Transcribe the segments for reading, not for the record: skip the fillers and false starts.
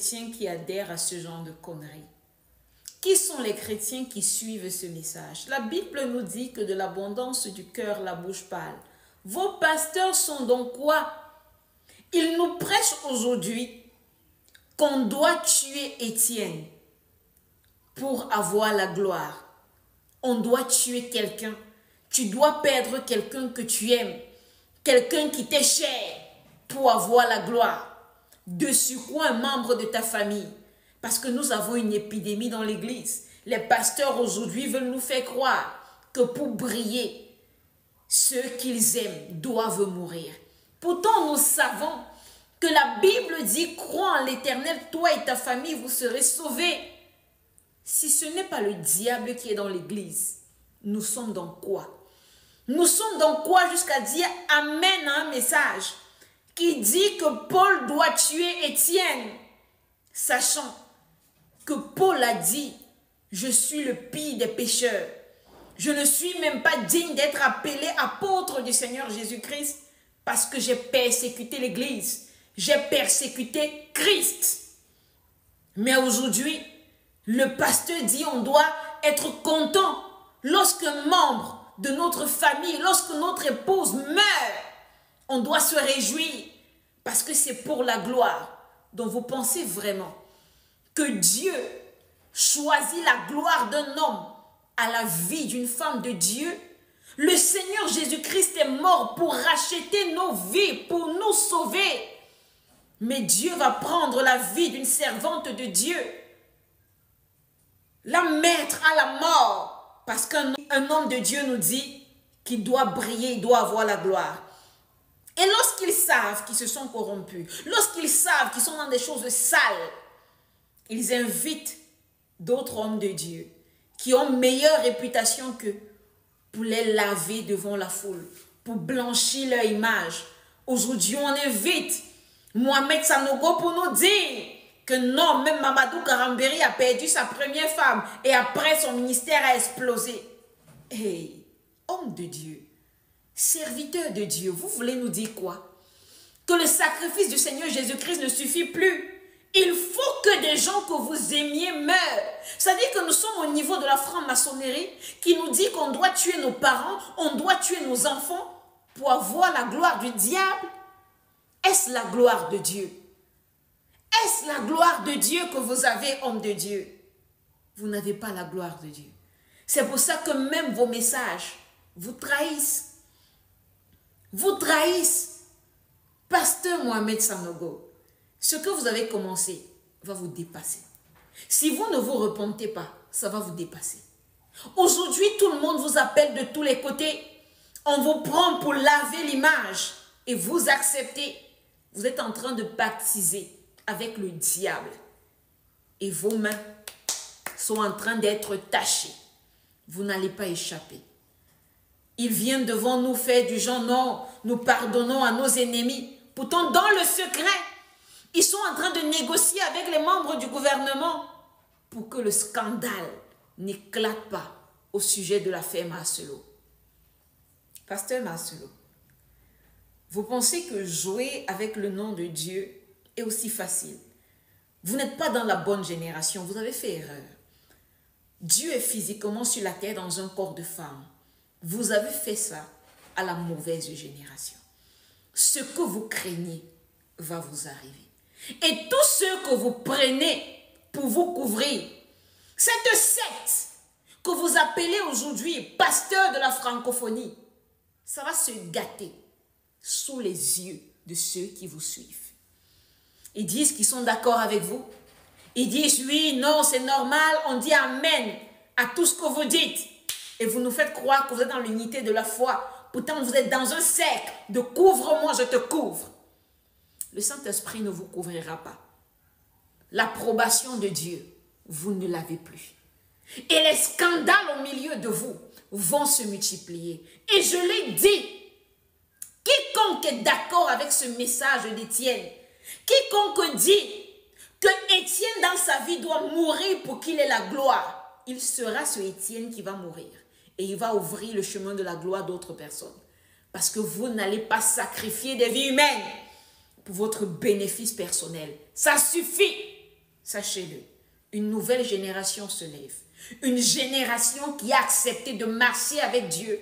chrétiens qui adhèrent à ce genre de conneries? Qui sont les chrétiens qui suivent ce message? La Bible nous dit que de l'abondance du cœur, la bouche parle. Vos pasteurs sont donc quoi? Ils nous prêchent aujourd'hui qu'on doit tuer Étienne pour avoir la gloire. On doit tuer quelqu'un. Tu dois perdre quelqu'un que tu aimes, quelqu'un qui t'est cher pour avoir la gloire. De surcroît, un membre de ta famille. Parce que nous avons une épidémie dans l'église. Les pasteurs aujourd'hui veulent nous faire croire que pour briller, ceux qu'ils aiment doivent mourir. Pourtant, nous savons que la Bible dit: crois en l'Éternel, toi et ta famille, vous serez sauvés. Si ce n'est pas le diable qui est dans l'église, nous sommes dans quoi? Nous sommes dans quoi jusqu'à dire amen à un message qui dit que Paul doit tuer Étienne, sachant que Paul a dit: je suis le pire des pécheurs. Je ne suis même pas digne d'être appelé apôtre du Seigneur Jésus-Christ parce que j'ai persécuté l'Église. J'ai persécuté Christ. Mais aujourd'hui, le pasteur dit on doit être content lorsqu'un membre de notre famille, lorsque notre épouse meurt. On doit se réjouir parce que c'est pour la gloire. Donc vous pensez vraiment que Dieu choisit la gloire d'un homme à la vie d'une femme de Dieu? Le Seigneur Jésus-Christ est mort pour racheter nos vies, pour nous sauver. Mais Dieu va prendre la vie d'une servante de Dieu, la mettre à la mort, parce qu'un homme de Dieu nous dit qu'il doit briller, il doit avoir la gloire. Et lorsqu'ils savent qu'ils se sont corrompus, lorsqu'ils savent qu'ils sont dans des choses sales, ils invitent d'autres hommes de Dieu qui ont meilleure réputation qu'eux pour les laver devant la foule, pour blanchir leur image. Aujourd'hui, on invite Mohamed Sanogo pour nous dire que non, même Mamadou Garambéry a perdu sa première femme et après son ministère a explosé. Hey, homme de Dieu, serviteur de Dieu, vous voulez nous dire quoi? Que le sacrifice du Seigneur Jésus-Christ ne suffit plus. Il faut que des gens que vous aimiez meurent. C'est-à-dire que nous sommes au niveau de la franc-maçonnerie qui nous dit qu'on doit tuer nos parents, on doit tuer nos enfants pour avoir la gloire du diable. Est-ce la gloire de Dieu? Est-ce la gloire de Dieu que vous avez, homme de Dieu? Vous n'avez pas la gloire de Dieu. C'est pour ça que même vos messages vous trahissent. Vous trahissent. Pasteur Mohamed Sanogo, ce que vous avez commencé va vous dépasser. Si vous ne vous repentez pas, ça va vous dépasser. Aujourd'hui, tout le monde vous appelle de tous les côtés. On vous prend pour laver l'image et vous acceptez. Vous êtes en train de baptiser avec le diable. Et vos mains sont en train d'être tachées. Vous n'allez pas échapper. Ils viennent devant nous faire du genre non, nous pardonnons à nos ennemis. Pourtant, dans le secret, ils sont en train de négocier avec les membres du gouvernement pour que le scandale n'éclate pas au sujet de l'affaire Marcelo. Pasteur Marcelo, vous pensez que jouer avec le nom de Dieu est aussi facile? Vous n'êtes pas dans la bonne génération, vous avez fait erreur. Dieu est physiquement sur la terre dans un corps de femme. Vous avez fait ça à la mauvaise génération. Ce que vous craignez va vous arriver. Et tous ceux que vous prenez pour vous couvrir, cette secte que vous appelez aujourd'hui pasteur de la francophonie, ça va se gâter sous les yeux de ceux qui vous suivent. Ils disent qu'ils sont d'accord avec vous. Ils disent oui, non, c'est normal. On dit amen à tout ce que vous dites. Et vous nous faites croire que vous êtes dans l'unité de la foi. Pourtant, vous êtes dans un cercle de couvre-moi, je te couvre. Le Saint-Esprit ne vous couvrira pas. L'approbation de Dieu, vous ne l'avez plus. Et les scandales au milieu de vous vont se multiplier. Et je l'ai dit, quiconque est d'accord avec ce message d'Étienne, quiconque dit que Étienne dans sa vie doit mourir pour qu'il ait la gloire, il sera ce Étienne qui va mourir. Et il va ouvrir le chemin de la gloire d'autres personnes. Parce que vous n'allez pas sacrifier des vies humaines pour votre bénéfice personnel. Ça suffit. Sachez-le, une nouvelle génération se lève. Une génération qui a accepté de marcher avec Dieu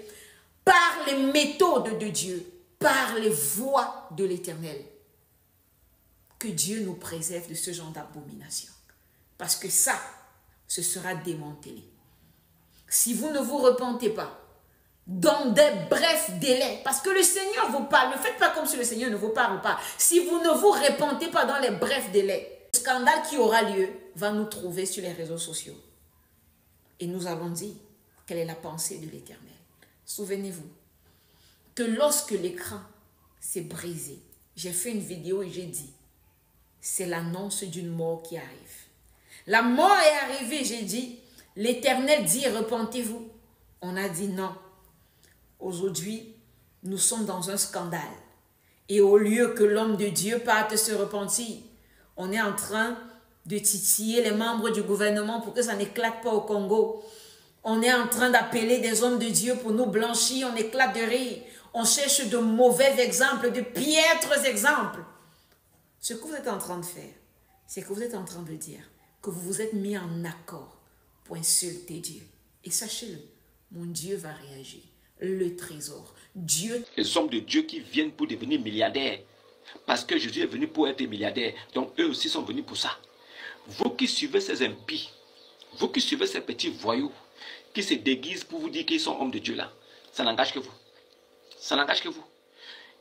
par les méthodes de Dieu, par les voies de l'Éternel. Que Dieu nous préserve de ce genre d'abomination. Parce que ça, ce sera démantelé. Si vous ne vous repentez pas, dans des brefs délais, parce que le Seigneur vous parle, ne faites pas comme si le Seigneur ne vous parle pas. Si vous ne vous repentez pas dans les brefs délais, le scandale qui aura lieu va nous trouver sur les réseaux sociaux. Et nous allons dire quelle est la pensée de l'Éternel. Souvenez-vous que lorsque l'écran s'est brisé, j'ai fait une vidéo et j'ai dit, c'est l'annonce d'une mort qui arrive. La mort est arrivée, j'ai dit, l'Éternel dit, repentez-vous. On a dit non. Aujourd'hui, nous sommes dans un scandale. Et au lieu que l'homme de Dieu parte se repentir, on est en train de titiller les membres du gouvernement pour que ça n'éclate pas au Congo. On est en train d'appeler des hommes de Dieu pour nous blanchir, on éclate de rire. On cherche de mauvais exemples, de piètres exemples. Ce que vous êtes en train de faire, c'est que vous êtes en train de dire que vous vous êtes mis en accord pour insulter Dieu. Et sachez-le, mon Dieu va réagir. Le trésor, Dieu. Les hommes de Dieu qui viennent pour devenir milliardaires. Parce que Jésus est venu pour être milliardaire. Donc eux aussi sont venus pour ça. Vous qui suivez ces impies, vous qui suivez ces petits voyous, qui se déguisent pour vous dire qu'ils sont hommes de Dieu là, ça n'engage que vous. Ça n'engage que vous.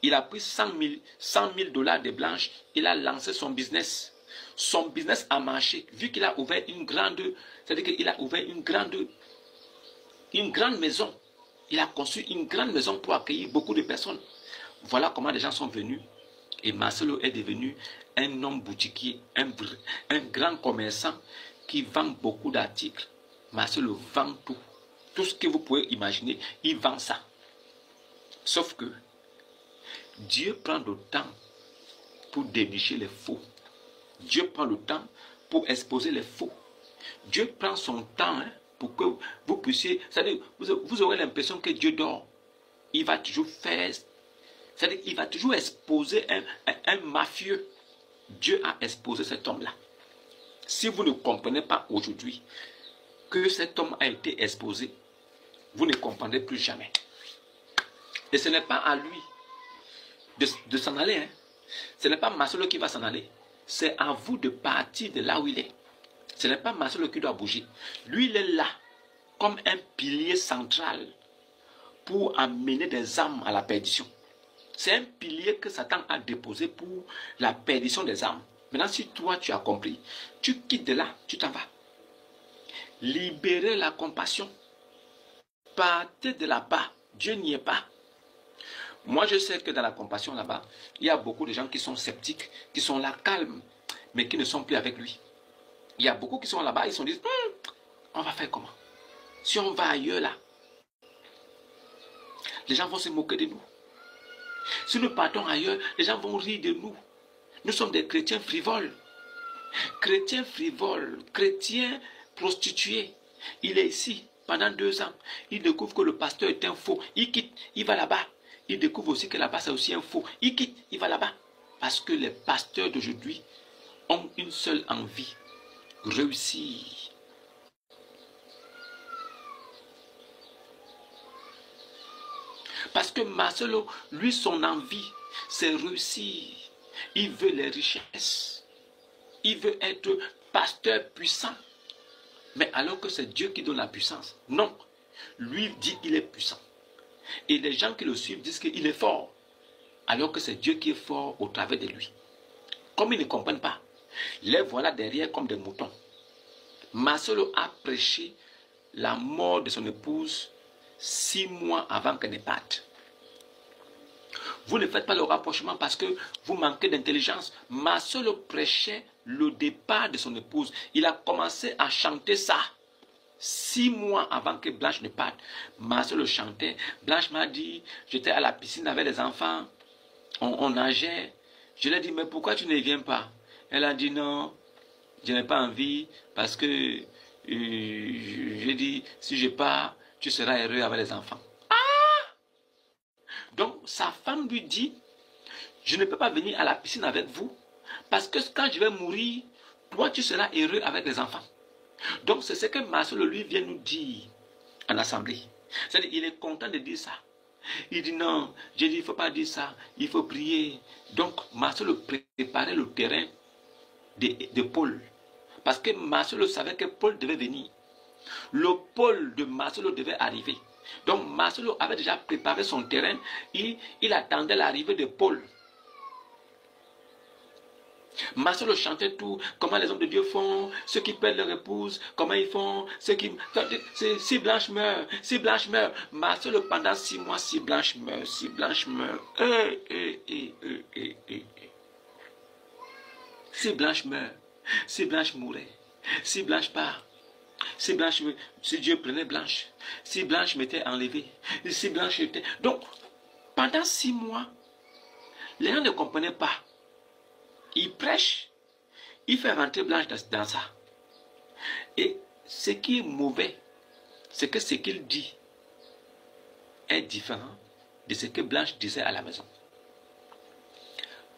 Il a pris 100 000 dollars de blanches, il a lancé son business. Son business a marché, vu qu'il a ouvert une grande, c'est-à-dire qu'il a ouvert une grande maison. Il a construit une grande maison pour accueillir beaucoup de personnes. Voilà comment les gens sont venus. Et Marcelo est devenu un homme boutiquier, un grand commerçant qui vend beaucoup d'articles. Marcelo vend tout. Tout ce que vous pouvez imaginer, il vend ça. Sauf que Dieu prend le temps pour dénicher les faux. Dieu prend le temps pour exposer les faux. Dieu prend son temps pour que vous puissiez... C'est-à-dire, vous aurez l'impression que Dieu dort. Il va toujours faire... C'est-à-dire, il va toujours exposer un mafieux. Dieu a exposé cet homme-là. Si vous ne comprenez pas aujourd'hui que cet homme a été exposé, vous ne comprendrez plus jamais. Et ce n'est pas à lui de s'en aller. Hein. Ce n'est pas Marcelo qui va s'en aller. C'est à vous de partir de là où il est. Ce n'est pas Marcelo qui doit bouger. Lui, il est là comme un pilier central pour amener des âmes à la perdition. C'est un pilier que Satan a déposé pour la perdition des âmes. Maintenant, si toi, tu as compris, tu quittes de là, tu t'en vas. Libérez la compassion. Partez de là-bas. Dieu n'y est pas. Moi, je sais que dans la compassion là-bas, il y a beaucoup de gens qui sont sceptiques, qui sont là calmes, mais qui ne sont plus avec lui. Il y a beaucoup qui sont là-bas, ils se disent, on va faire comment? Si on va ailleurs là, les gens vont se moquer de nous. Si nous partons ailleurs, les gens vont rire de nous. Nous sommes des chrétiens frivoles. Chrétiens frivoles, chrétiens prostitués. Il est ici pendant 2 ans. Il découvre que le pasteur est un faux. Il quitte, il va là-bas. Il découvre aussi que là-bas c'est aussi un faux. Il quitte, il va là-bas. Parce que les pasteurs d'aujourd'hui ont une seule envie. Réussir. Parce que Marcelo, lui, son envie, c'est réussir. Il veut les richesses. Il veut être pasteur puissant. Mais alors que c'est Dieu qui donne la puissance. Non. Lui dit qu'il est puissant. Et les gens qui le suivent disent qu'il est fort. Alors que c'est Dieu qui est fort au travers de lui. Comme ils ne comprennent pas, les voilà derrière comme des moutons. Marcelo a prêché la mort de son épouse 6 mois avant qu'elle ne parte. Vous ne faites pas le rapprochement parce que vous manquez d'intelligence. Marcelo prêchait le départ de son épouse. Il a commencé à chanter ça 6 mois avant que Blanche ne parte. Marcelo chantait. Blanche m'a dit, j'étais à la piscine avec les enfants. On nageait. Je lui ai dit, mais pourquoi tu ne viens pas? Elle a dit non, je n'ai pas envie parce que j'ai dit, si je pars, tu seras heureux avec les enfants. Donc, sa femme lui dit, je ne peux pas venir à la piscine avec vous, parce que quand je vais mourir, toi tu seras heureux avec les enfants. Donc c'est ce que Marcelo lui vient nous dire en assemblée. C'est-à-dire il est content de dire ça. Il dit non, j'ai dit il ne faut pas dire ça, il faut prier. Donc Marcelo préparait le terrain de Paul. Parce que Marcelo savait que Paul devait venir. Le Paul de Marcelo devait arriver. Donc Marcelo avait déjà préparé son terrain. Il attendait l'arrivée de Paul. Marcelo chantait tout, comment les hommes de Dieu font, ceux qui perdent leur épouse, comment ils font, ceux qui... Si Blanche meurt, si Blanche meurt. Marcelo pendant 6 mois, si Blanche meurt, si Blanche meurt. Si Blanche meurt, si Blanche mourait, si Blanche part, si Blanche, si Dieu prenait Blanche, si Blanche m'était enlevée, si Blanche était... Donc, pendant 6 mois, les gens ne comprenaient pas. Il prêche, il fait rentrer Blanche dans ça. Et ce qui est mauvais, c'est que ce qu'il dit est différent de ce que Blanche disait à la maison.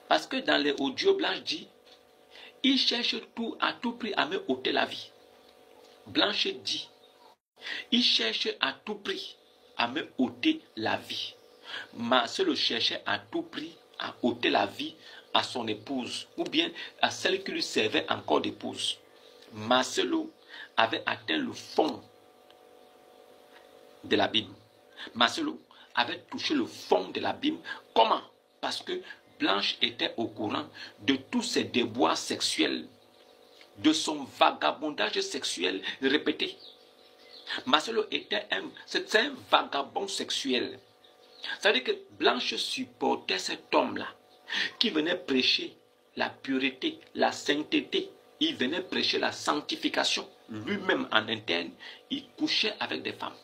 Parce que dans les audios, Blanche dit, il cherche tout à tout prix à me ôter la vie. Blanche dit, il cherche à tout prix à me ôter la vie. Marcelo cherchait à tout prix à ôter la vie à son épouse, ou bien à celle qui lui servait encore d'épouse. Marcelo avait atteint le fond de l'abîme. Marcelo avait touché le fond de l'abîme. Comment? Parce que Blanche était au courant de tous ses déboires sexuels, de son vagabondage sexuel répété. Marcelo était un vagabond sexuel. Ça veut dire que Blanche supportait cet homme-là, qui venait prêcher la pureté, la sainteté. Il venait prêcher la sanctification. Lui-même en interne, il couchait avec des femmes.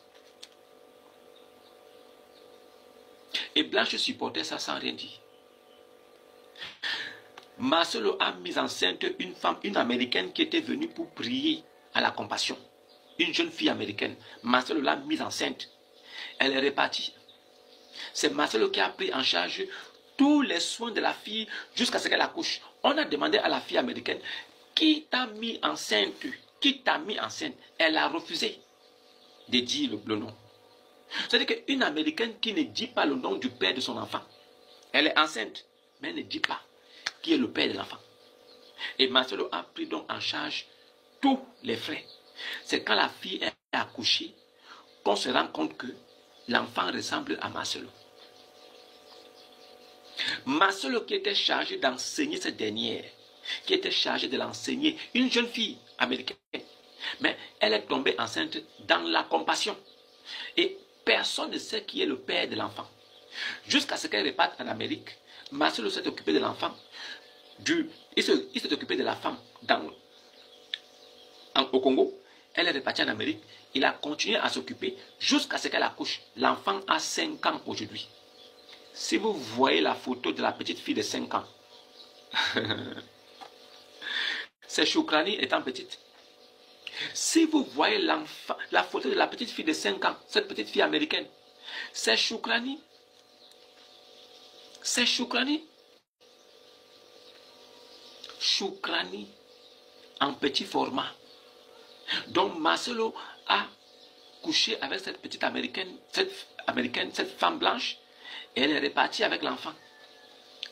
Et Blanche supportait ça sans rien dire. Marcelo a mis enceinte une femme, une américaine qui était venue pour prier à la compassion. Une jeune fille américaine. Marcelo l'a mise enceinte. Elle est repartie. C'est Marcelo qui a pris en charge tous les soins de la fille jusqu'à ce qu'elle accouche. On a demandé à la fille américaine, qui t'a mis enceinte? Qui t'a mis enceinte? Elle a refusé de dire le nom. C'est-à-dire qu'une américaine qui ne dit pas le nom du père de son enfant, elle est enceinte, mais elle ne dit pas qui est le père de l'enfant. Et Marcelo a pris donc en charge tous les frais. C'est quand la fille est accouchée qu'on se rend compte que l'enfant ressemble à Marcelo. Marcelo qui était chargé d'enseigner cette dernière, qui était chargé de l'enseigner, une jeune fille américaine, mais elle est tombée enceinte dans la compassion. Et personne ne sait qui est le père de l'enfant. Jusqu'à ce qu'elle reparte en Amérique, Marcelo s'est occupé de l'enfant. Il s'est occupé de la femme au Congo. Elle est repartie en Amérique. Il a continué à s'occuper jusqu'à ce qu'elle accouche. L'enfant a 5 ans aujourd'hui. Si vous voyez la photo de la petite fille de 5 ans, c'est Choukrani étant petite. Si vous voyez la photo de la petite fille de 5 ans, cette petite fille américaine, c'est Choukrani. C'est Choukrani. Choukrani en petit format. Donc Marcelo a couché avec cette petite américaine, cette femme blanche, et elle est repartie avec l'enfant.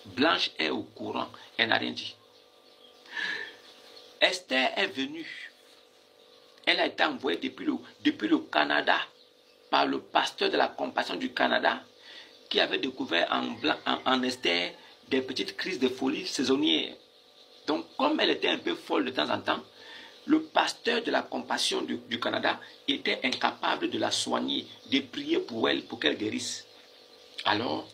Blanche est au courant, elle n'a rien dit. Esther est venue. Elle a été envoyée depuis le Canada par le pasteur de la compassion du Canada qui avait découvert en Esther des petites crises de folie saisonnières. Donc, comme elle était un peu folle de temps en temps, le pasteur de la compassion du Canada était incapable de la soigner, de prier pour elle pour qu'elle guérisse. Alors,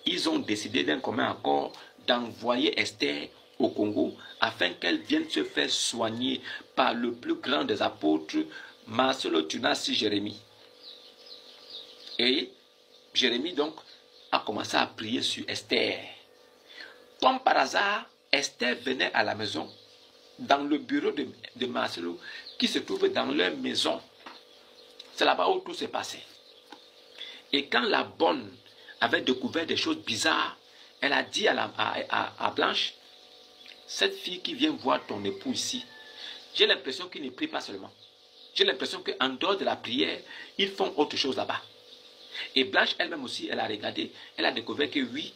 ils ont décidé d'un commun accord d'envoyer Esther au Congo afin qu'elle vienne se faire soigner par le plus grand des apôtres, Marcelo Tunasi Jérémie. Et Jérémie donc a commencé à prier sur Esther. Comme par hasard, Esther venait à la maison, dans le bureau de Marcelo, qui se trouve dans leur maison. C'est là-bas où tout s'est passé. Et quand la bonne avait découvert des choses bizarres, elle a dit à Blanche, cette fille qui vient voir ton époux ici, J'ai l'impression qu'ils ne prient pas seulement. J'ai l'impression qu'en dehors de la prière, ils font autre chose là-bas. Et Blanche elle-même aussi, elle a regardé, elle a découvert que oui,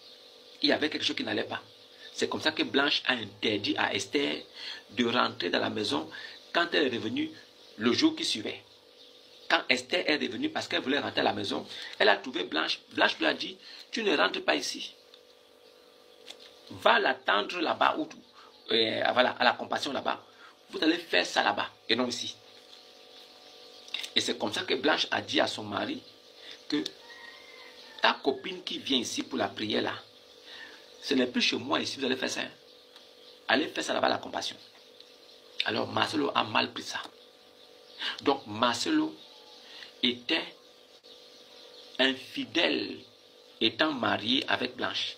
il y avait quelque chose qui n'allait pas. C'est comme ça que Blanche a interdit à Esther de rentrer dans la maison quand elle est revenue le jour qui suivait. Quand Esther est revenue parce qu'elle voulait rentrer à la maison, elle a trouvé Blanche. Blanche lui a dit, tu ne rentres pas ici. Va l'attendre là-bas, voilà, à la compassion là-bas. Vous allez faire ça là-bas et non ici. Et c'est comme ça que Blanche a dit à son mari que ta copine qui vient ici pour la prière là, ce n'est plus chez moi ici, vous allez faire ça. Allez faire ça là-bas à la compassion. Alors Marcelo a mal pris ça. Donc Marcelo était infidèle étant marié avec Blanche.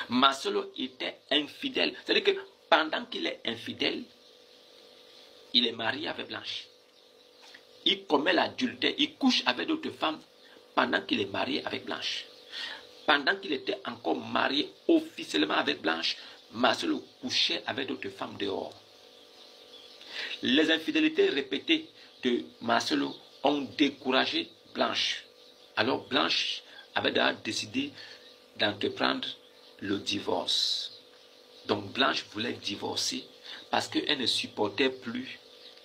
Marcelo était infidèle. C'est-à-dire que pendant qu'il est infidèle, il est marié avec Blanche. Il commet l'adultère, il couche avec d'autres femmes pendant qu'il est marié avec Blanche. Pendant qu'il était encore marié officiellement avec Blanche, Marcelo couchait avec d'autres femmes dehors. Les infidélités répétées de Marcelo ont découragé Blanche. Alors Blanche avait d'ailleurs décidé d'entreprendre le divorce. Donc Blanche voulait divorcer parce qu'elle ne supportait plus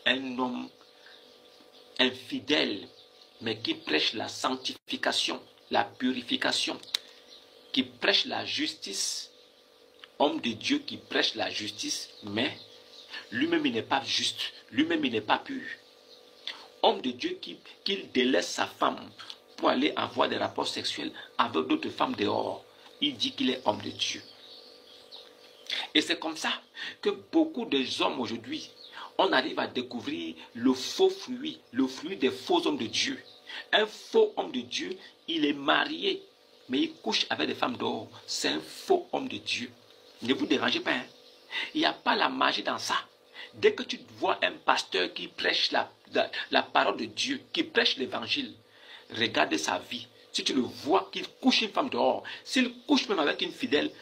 un homme infidèle, mais qui prêche la sanctification, la purification, qui prêche la justice. Homme de Dieu qui prêche la justice, mais lui-même il n'est pas juste, lui-même il n'est pas pur. Homme de Dieu qui délaisse sa femme pour aller avoir des rapports sexuels avec d'autres femmes dehors. Il dit qu'il est homme de Dieu. Et c'est comme ça que beaucoup de hommes aujourd'hui, on arrive à découvrir le faux fruit, le fruit des faux hommes de Dieu. Un faux homme de Dieu, il est marié, mais il couche avec des femmes dehors. C'est un faux homme de Dieu. Ne vous dérangez pas. Hein? Il n'y a pas la magie dans ça. Dès que tu vois un pasteur qui prêche la parole de Dieu, qui prêche l'évangile, regarde sa vie. Si tu le vois qu'il couche une femme dehors, s'il couche même avec une fidèle,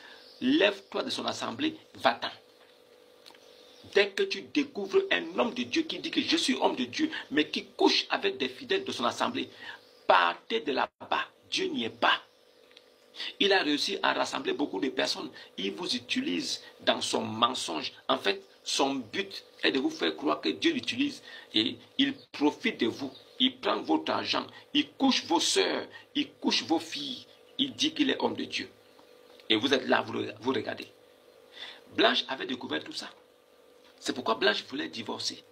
lève-toi de son assemblée, va-t'en. Dès que tu découvres un homme de Dieu qui dit que je suis homme de Dieu, mais qui couche avec des fidèles de son assemblée, partez de là-bas. Dieu n'y est pas. Il a réussi à rassembler beaucoup de personnes. Il vous utilise dans son mensonge. En fait, son but est de vous faire croire que Dieu l'utilise et il profite de vous. Il prend votre argent, il couche vos soeurs, il couche vos filles. Il dit qu'il est homme de Dieu. Et vous êtes là, vous regardez. Blanche avait découvert tout ça. C'est pourquoi Blanche voulait divorcer.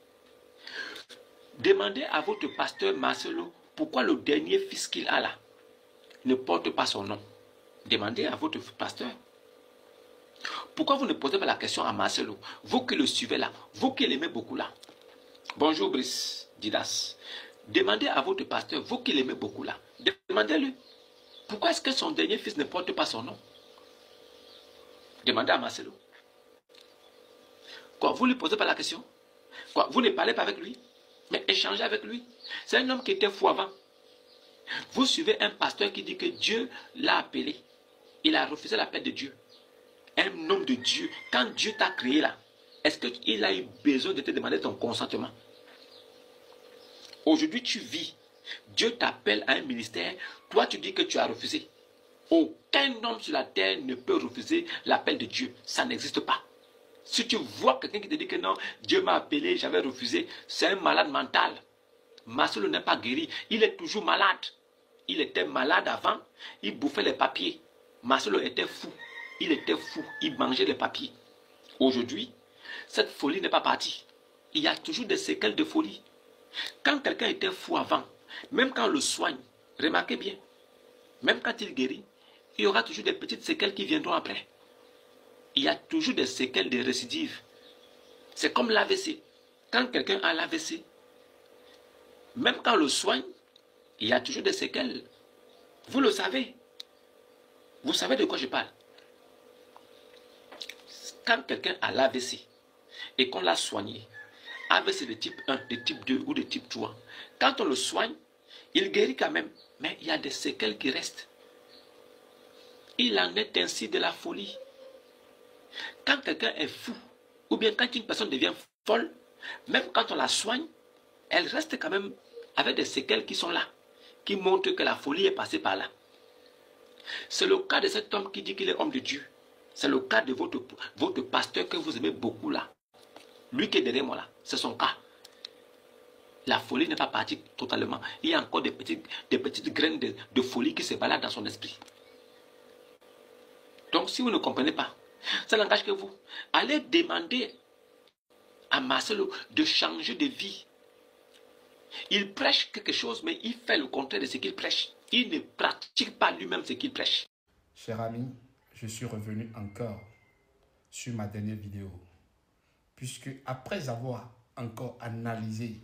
Demandez à votre pasteur Marcelo pourquoi le dernier fils qu'il a là ne porte pas son nom. Demandez à votre pasteur. Pourquoi vous ne posez pas la question à Marcelo? Vous qui le suivez là, vous qui l'aimez beaucoup là. Bonjour Brice Didas. Demandez à votre pasteur, vous qui l'aimez beaucoup là. Demandez-lui. Pourquoi est-ce que son dernier fils ne porte pas son nom? Demandez à Marcelo. Quoi, vous ne lui posez pas la question? Quoi, vous ne parlez pas avec lui? Mais échangez avec lui. C'est un homme qui était fou avant. Vous suivez un pasteur qui dit que Dieu l'a appelé. Il a refusé l'appel de Dieu. Un homme de Dieu, quand Dieu t'a créé là, est-ce qu'il a eu besoin de te demander ton consentement? Aujourd'hui, tu vis. Dieu t'appelle à un ministère. Toi, tu dis que tu as refusé. Aucun homme sur la terre ne peut refuser l'appel de Dieu. Ça n'existe pas. Si tu vois quelqu'un qui te dit que non, Dieu m'a appelé, j'avais refusé, c'est un malade mental. Marcelo n'est pas guéri. Il est toujours malade. Il était malade avant. Il bouffait les papiers. Marcelo était fou. Il était fou. Il mangeait les papiers. Aujourd'hui, cette folie n'est pas partie. Il y a toujours des séquelles de folie. Quand quelqu'un était fou avant, même quand on le soigne, remarquez bien, même quand il guérit, il y aura toujours des petites séquelles qui viendront après. Il y a toujours des séquelles de récidive. C'est comme l'AVC. Quand quelqu'un a l'AVC, même quand on le soigne, il y a toujours des séquelles. Vous le savez. Vous savez de quoi je parle. Quand quelqu'un a l'AVC et qu'on l'a soigné, AVC de type 1, de type 2 ou de type 3, quand on le soigne, il guérit quand même, mais il y a des séquelles qui restent. Il en est ainsi de la folie. Quand quelqu'un est fou, ou bien quand une personne devient folle, Même quand on la soigne, elle reste quand même avec des séquelles qui sont là, qui montrent que la folie est passée par là. C'est le cas de cet homme qui dit qu'il est homme de Dieu. C'est le cas de votre pasteur que vous aimez beaucoup là. Lui qui est derrière moi là, c'est son cas. La folie n'est pas partie totalement. Il y a encore des petites graines de folie qui se baladent dans son esprit. Donc si vous ne comprenez pas, ça n'engage que vous. Allez demander à Marcelo de changer de vie. Il prêche quelque chose, mais il fait le contraire de ce qu'il prêche. Il ne pratique pas lui-même ce qu'il prêche. Cher ami, je suis revenu encore sur ma dernière vidéo. Puisque après avoir encore analysé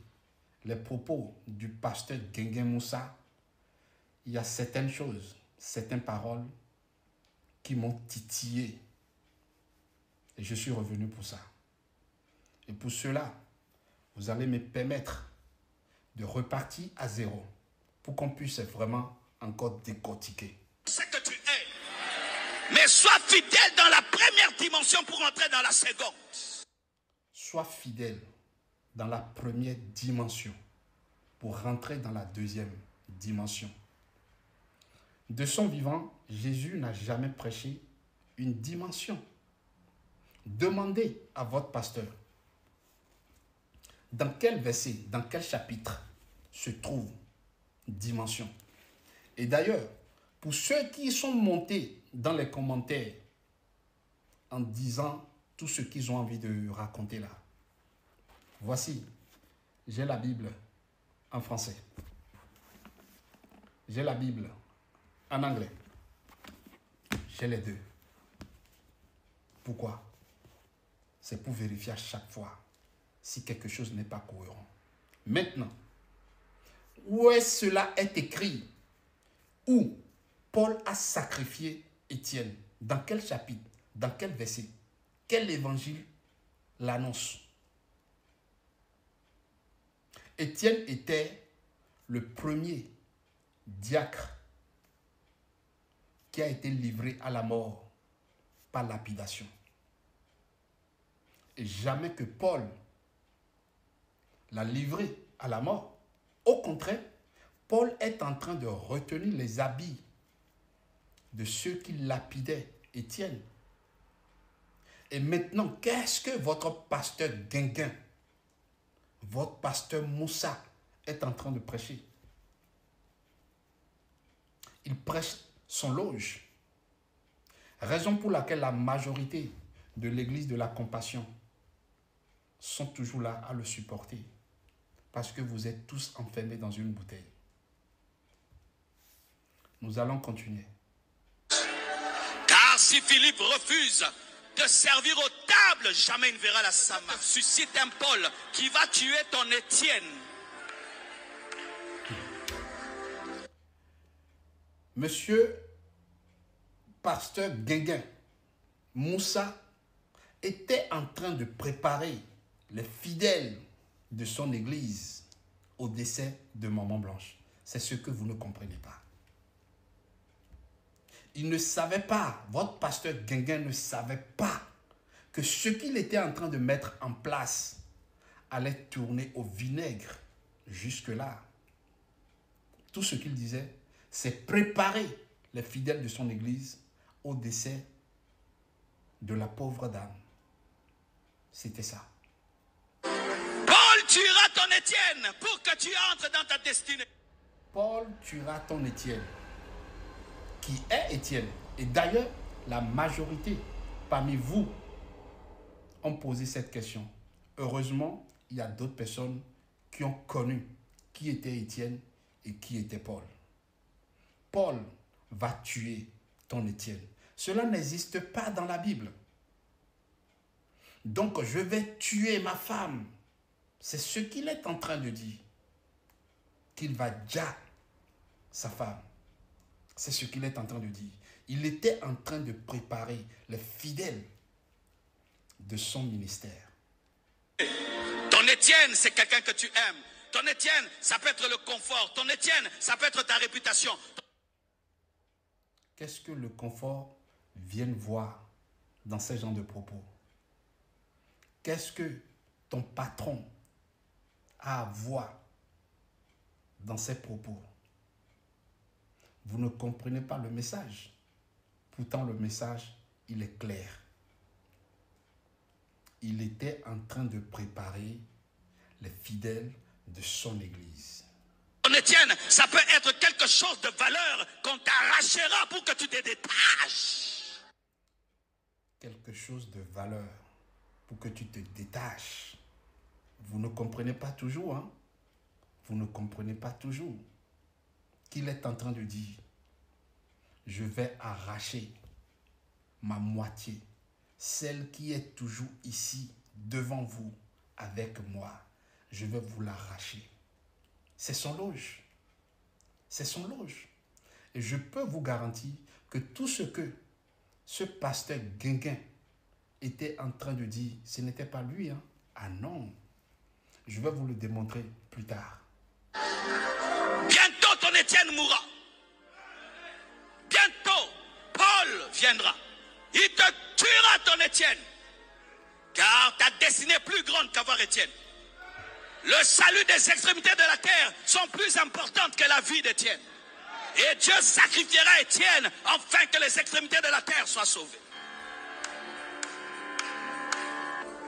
les propos du pasteur Guenguin Moussa, il y a certaines choses, certaines paroles qui m'ont titillé. Et je suis revenu pour ça. Et pour cela, vous allez me permettre de repartir à zéro pour qu'on puisse vraiment encore décortiquer. C'est que tu es. Mais sois fidèle dans la première dimension pour entrer dans la seconde. Sois fidèle dans la première dimension pour rentrer dans la deuxième dimension. De son vivant, Jésus n'a jamais prêché une dimension. Demandez à votre pasteur dans quel verset, dans quel chapitre se trouve dimension. Et d'ailleurs, pour ceux qui sont montés dans les commentaires en disant tout ce qu'ils ont envie de raconter là, voici, j'ai la Bible en français. J'ai la Bible en anglais. J'ai les deux. Pourquoi? C'est pour vérifier à chaque fois si quelque chose n'est pas cohérent. Maintenant, où est-ce cela est écrit? Où Paul a sacrifié Étienne? Dans quel chapitre? Dans quel verset? Quel évangile l'annonce? Étienne était le premier diacre qui a été livré à la mort par lapidation. Et jamais que Paul l'a livré à la mort. Au contraire, Paul est en train de retenir les habits de ceux qui lapidaient Étienne. Et maintenant, qu'est-ce que votre pasteur Guenguin, votre pasteur Moussa est en train de prêcher? Il prêche son loge. Raison pour laquelle la majorité de l'église de la compassion sont toujours là à le supporter. Parce que vous êtes tous enfermés dans une bouteille. Nous allons continuer. Car si Philippe refuse de servir aux tables, jamais il ne verra la Sama. Suscite un Paul qui va tuer ton Étienne. Monsieur pasteur Guenguin Moussa était en train de préparer les fidèles de son église au décès de Maman Blanche. C'est ce que vous ne comprenez pas. Il ne savait pas, votre pasteur Guenguin ne savait pas que ce qu'il était en train de mettre en place allait tourner au vinaigre jusque-là. Tout ce qu'il disait, c'est préparer les fidèles de son église au décès de la pauvre dame. C'était ça. Paul tuera ton Étienne pour que tu entres dans ta destinée. Paul tuera ton Étienne. Qui est Étienne? Et d'ailleurs, la majorité parmi vous ont posé cette question. Heureusement, il y a d'autres personnes qui ont connu qui était Étienne et qui était Paul. Paul va tuer ton Étienne. Cela n'existe pas dans la Bible. Donc, je vais tuer ma femme. C'est ce qu'il est en train de dire. Qu'il va déjà sa femme. C'est ce qu'il est en train de dire. Il était en train de préparer les fidèles de son ministère. Ton Étienne, c'est quelqu'un que tu aimes. Ton Étienne, ça peut être le confort. Ton Étienne, ça peut être ta réputation. Qu'est-ce que le confort vient voir dans ce genre de propos? Qu'est-ce que ton patron a à voir dans ses propos. Vous ne comprenez pas le message. Pourtant, le message, il est clair. Il était en train de préparer les fidèles de son église. Étienne, ça peut être quelque chose de valeur qu'on t'arrachera pour que tu te détaches. Quelque chose de valeur pour que tu te détaches. Vous ne comprenez pas toujours, hein? Vous ne comprenez pas toujours qu'il est en train de dire, je vais arracher ma moitié, celle qui est toujours ici, devant vous, avec moi. Je vais vous l'arracher. C'est son loge. C'est son loge. Et je peux vous garantir que tout ce que ce pasteur Guinguin était en train de dire, ce n'était pas lui, hein? Ah non. Je vais vous le démontrer plus tard. Bientôt ton Étienne mourra. Bientôt Paul viendra. Il te tuera ton Étienne. Car ta destinée est plus grande qu'avoir Étienne. Le salut des extrémités de la terre sont plus importantes que la vie d'Étienne. Et Dieu sacrifiera Étienne afin que les extrémités de la terre soient sauvées.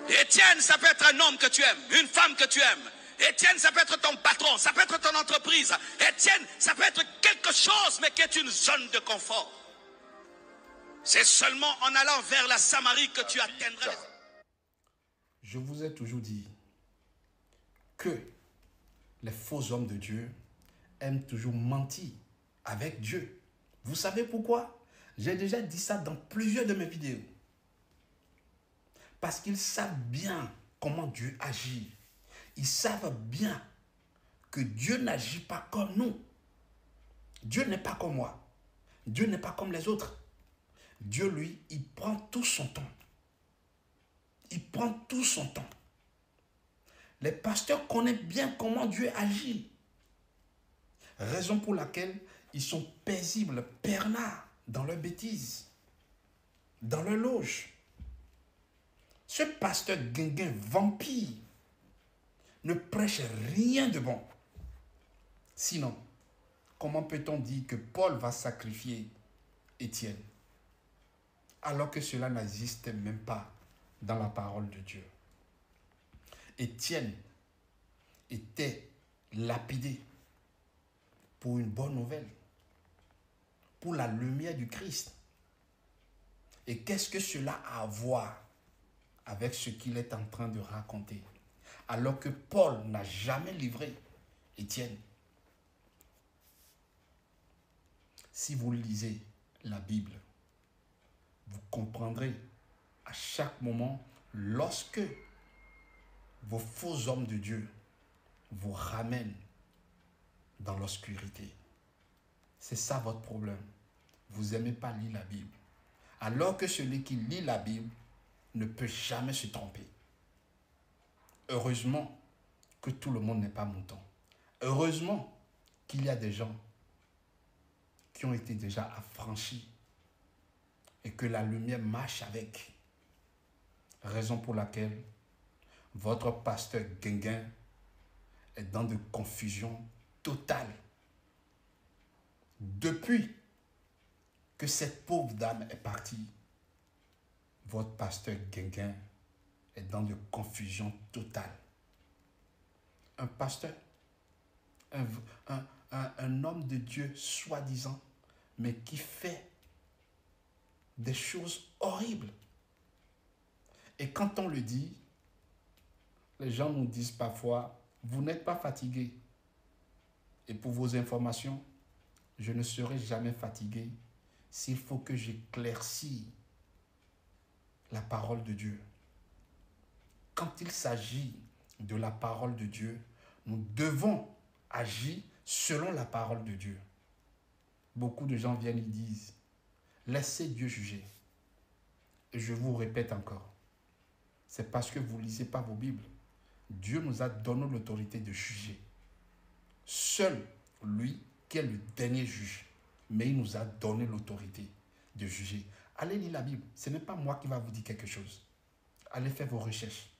Étienne, ça peut être un homme que tu aimes, une femme que tu aimes. Étienne, ça peut être ton patron, ça peut être ton entreprise. Étienne, ça peut être quelque chose, mais qui est une zone de confort. C'est seulement en allant vers la Samarie que tu atteindras. Je vous ai toujours dit que les faux hommes de Dieu aiment toujours mentir avec Dieu. Vous savez pourquoi? J'ai déjà dit ça dans plusieurs de mes vidéos. Parce qu'ils savent bien comment Dieu agit. Ils savent bien que Dieu n'agit pas comme nous. Dieu n'est pas comme moi. Dieu n'est pas comme les autres. Dieu, lui, il prend tout son temps. Il prend tout son temps. Les pasteurs connaissent bien comment Dieu agit. Raison pour laquelle ils sont paisibles, pernards dans leurs bêtises, dans leur loge. Ce pasteur Guinguin vampire ne prêche rien de bon. Sinon, comment peut-on dire que Paul va sacrifier Étienne alors que cela n'existe même pas dans la parole de Dieu? Étienne était lapidé pour une bonne nouvelle, pour la lumière du Christ. Et qu'est-ce que cela a à voir avec ce qu'il est en train de raconter? Alors que Paul n'a jamais livré Étienne. Si vous lisez la Bible, vous comprendrez à chaque moment lorsque vos faux hommes de Dieu vous ramènent dans l'obscurité. C'est ça votre problème. Vous n'aimez pas lire la Bible. Alors que celui qui lit la Bible ne peut jamais se tromper. Heureusement que tout le monde n'est pas mouton. Heureusement qu'il y a des gens qui ont été déjà affranchis et que la lumière marche avec. Raison pour laquelle votre pasteur Guinguin est dans de confusion totale. Depuis que cette pauvre dame est partie, votre pasteur Guinguin est dans de confusion totale. Un pasteur, un homme de Dieu soi-disant, mais qui fait des choses horribles. Et quand on le dit, les gens nous disent parfois, vous n'êtes pas fatigué. Et pour vos informations, je ne serai jamais fatigué s'il faut que j'éclaircisse la parole de Dieu. Quand il s'agit de la parole de Dieu, nous devons agir selon la parole de Dieu. Beaucoup de gens viennent et disent, laissez Dieu juger. Et je vous répète encore, c'est parce que vous ne lisez pas vos Bibles. Dieu nous a donné l'autorité de juger. Seul lui qui est le dernier juge. Mais il nous a donné l'autorité de juger. Allez lire la Bible. Ce n'est pas moi qui va vous dire quelque chose. Allez faire vos recherches.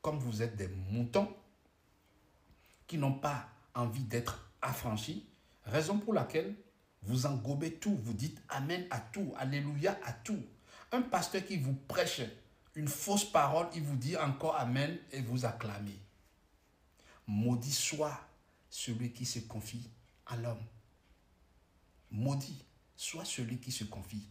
comme vous êtes des moutons qui n'ont pas envie d'être affranchis, raison pour laquelle vous engobez tout, vous dites Amen à tout, Alléluia à tout. Un pasteur qui vous prêche une fausse parole, il vous dit encore Amen et vous acclamez. Maudit soit celui qui se confie à l'homme. Maudit soit celui qui se confie